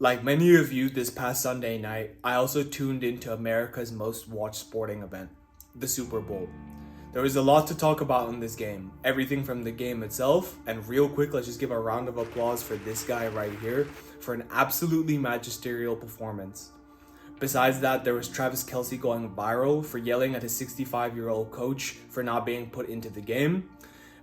Like many of you this past Sunday night, I also tuned into America's most watched sporting event, the Super Bowl. There was a lot to talk about in this game, everything from the game itself, and real quick, let's just give a round of applause for this guy right here for an absolutely magisterial performance. Besides that, there was Travis Kelce going viral for yelling at his 65-year-old coach for not being put into the game.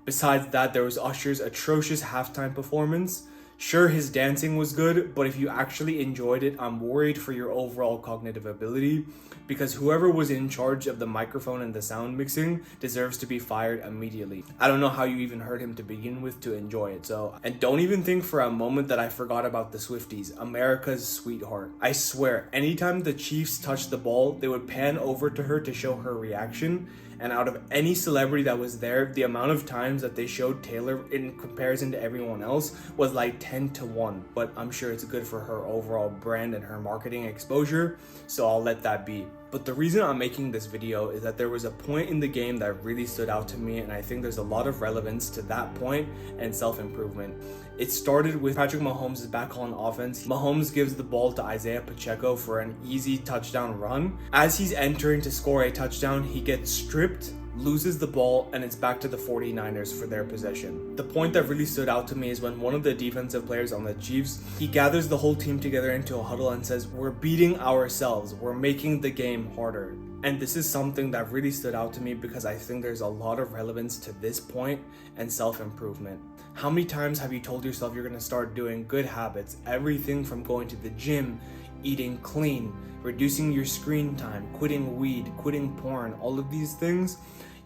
Besides that, there was Usher's atrocious halftime performance. Sure, his dancing was good, but if you actually enjoyed it, I'm worried for your overall cognitive ability because whoever was in charge of the microphone and the sound mixing deserves to be fired immediately. I don't know how you even heard him to begin with to enjoy it, and don't even think for a moment that I forgot about the Swifties, America's sweetheart. I swear, anytime the Chiefs touched the ball, they would pan over to her to show her reaction. And out of any celebrity that was there, the amount of times that they showed Taylor in comparison to everyone else was like 10 to 1. But I'm sure it's good for her overall brand and her marketing exposure, so I'll let that be. But the reason I'm making this video is that there was a point in the game that really stood out to me, and I think there's a lot of relevance to that point and self-improvement. It started with Patrick Mahomes is back on offense. Mahomes gives the ball to Isaiah Pacheco for an easy touchdown run. As he's entering to score a touchdown, he gets stripped, loses the ball, and it's back to the 49ers for their possession. The point that really stood out to me is when one of the defensive players on the Chiefs, he gathers the whole team together into a huddle and says, "We're beating ourselves. We're making the game harder." And this is something that really stood out to me because I think there's a lot of relevance to this point and self-improvement. How many times have you told yourself you're going to start doing good habits, everything from going to the gym, eating clean, reducing your screen time, quitting weed, quitting porn, all of these things,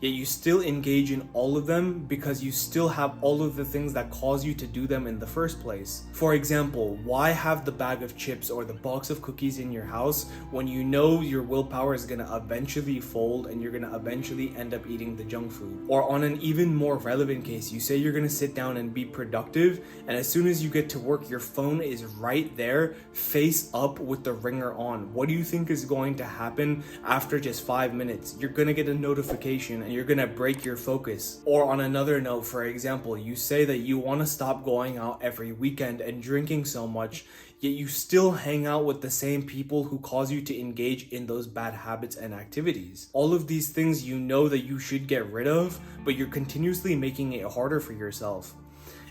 yet you still engage in all of them because you still have all of the things that cause you to do them in the first place. For example, why have the bag of chips or the box of cookies in your house when you know your willpower is going to eventually fold and you're going to eventually end up eating the junk food? Or on an even more relevant case, you say you're going to sit down and be productive, and as soon as you get to work, your phone is right there, face up with the ringer on. What do you think is going to happen after just 5 minutes? You're going to get a notification and you're gonna break your focus. Or on another note, for example, you say that you want to stop going out every weekend and drinking so much, yet you still hang out with the same people who cause you to engage in those bad habits and activities. All of these things you know that you should get rid of, but you're continuously making it harder for yourself.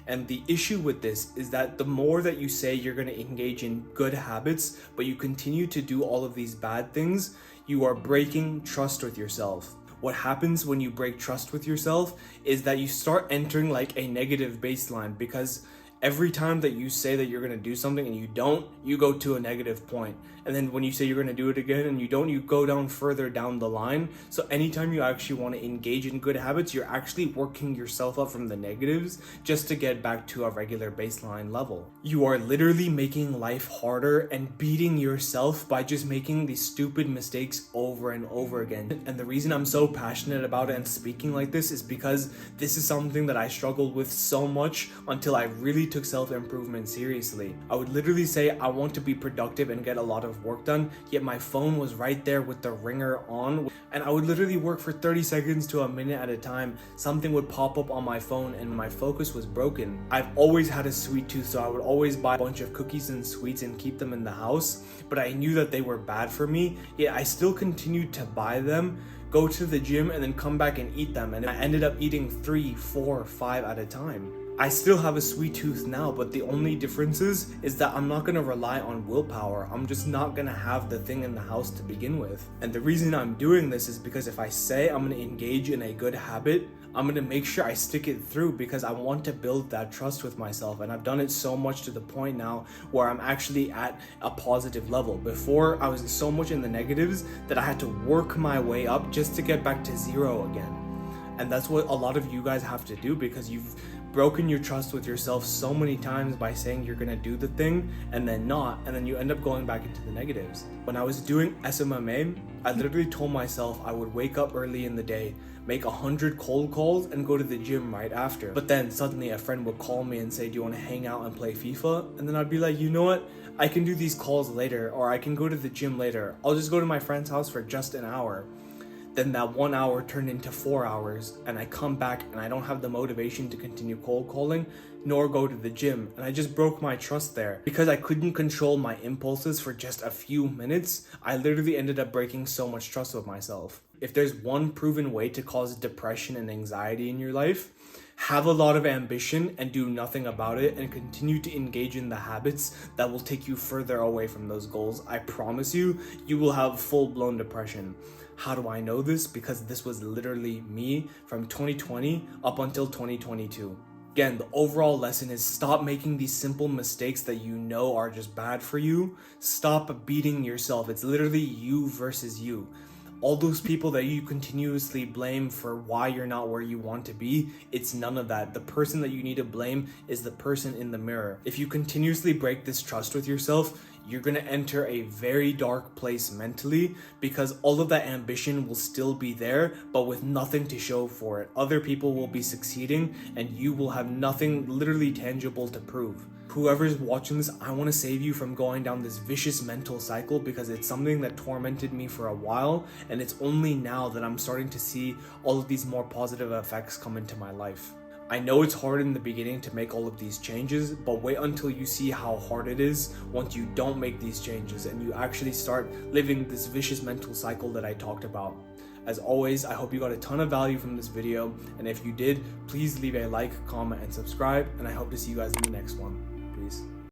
And the issue with this is that the more that you say you're going to engage in good habits, but you continue to do all of these bad things, you are breaking trust with yourself. What happens when you break trust with yourself is that you start entering like a negative baseline, because every time that you say that you're going to do something and you don't, you go to a negative point. And then when you say you're going to do it again and you don't, you go down further down the line. So anytime you actually want to engage in good habits, you're actually working yourself up from the negatives just to get back to a regular baseline level. You are literally making life harder and beating yourself by just making these stupid mistakes over and over again. And the reason I'm so passionate about it and speaking like this is because this is something that I struggled with so much until I really took self-improvement seriously. I would literally say I want to be productive and get a lot of work done, yet my phone was right there with the ringer on, and I would literally work for 30 seconds to a minute at a time. Something would pop up on my phone and my focus was broken. I've always had a sweet tooth, so I would always buy a bunch of cookies and sweets and keep them in the house, but I knew that they were bad for me, yet I still continued to buy them, go to the gym, and then come back and eat them, and I ended up eating 3, 4, 5 at a time. I still have a sweet tooth now, but the only difference is that I'm not gonna rely on willpower. I'm just not gonna have the thing in the house to begin with. And the reason I'm doing this is because if I say I'm gonna engage in a good habit, I'm gonna make sure I stick it through because I want to build that trust with myself. And I've done it so much to the point now where I'm actually at a positive level. Before, I was so much in the negatives that I had to work my way up just to get back to zero again. And that's what a lot of you guys have to do because you've broken your trust with yourself so many times by saying you're gonna do the thing and then not, and then you end up going back into the negatives. When I was doing SMMA, I literally told myself I would wake up early in the day, make 100 cold calls, and go to the gym right after. But then suddenly a friend would call me and say, "Do you want to hang out and play FIFA?" And then I'd be like, you know what? I can do these calls later, or I can go to the gym later. I'll just go to my friend's house for just an hour. Then that 1 hour turned into 4 hours, and I come back and I don't have the motivation to continue cold calling nor go to the gym, and I just broke my trust there. Because I couldn't control my impulses for just a few minutes, I literally ended up breaking so much trust with myself. If there's one proven way to cause depression and anxiety in your life, have a lot of ambition and do nothing about it, and continue to engage in the habits that will take you further away from those goals. I promise you, you will have full-blown depression. How do I know this? Because this was literally me from 2020 up until 2022. Again, the overall lesson is stop making these simple mistakes that you know are just bad for you. Stop beating yourself. It's literally you versus you. All those people that you continuously blame for why you're not where you want to be, it's none of that. The person that you need to blame is the person in the mirror. If you continuously break this trust with yourself, you're going to enter a very dark place mentally, because all of that ambition will still be there, but with nothing to show for it. Other people will be succeeding and you will have nothing literally tangible to prove. Whoever's watching this, I want to save you from going down this vicious mental cycle, because it's something that tormented me for a while, and it's only now that I'm starting to see all of these more positive effects come into my life. I know it's hard in the beginning to make all of these changes, but wait until you see how hard it is once you don't make these changes and you actually start living this vicious mental cycle that I talked about. As always, I hope you got a ton of value from this video, and if you did, please leave a like, comment, and subscribe, and I hope to see you guys in the next one.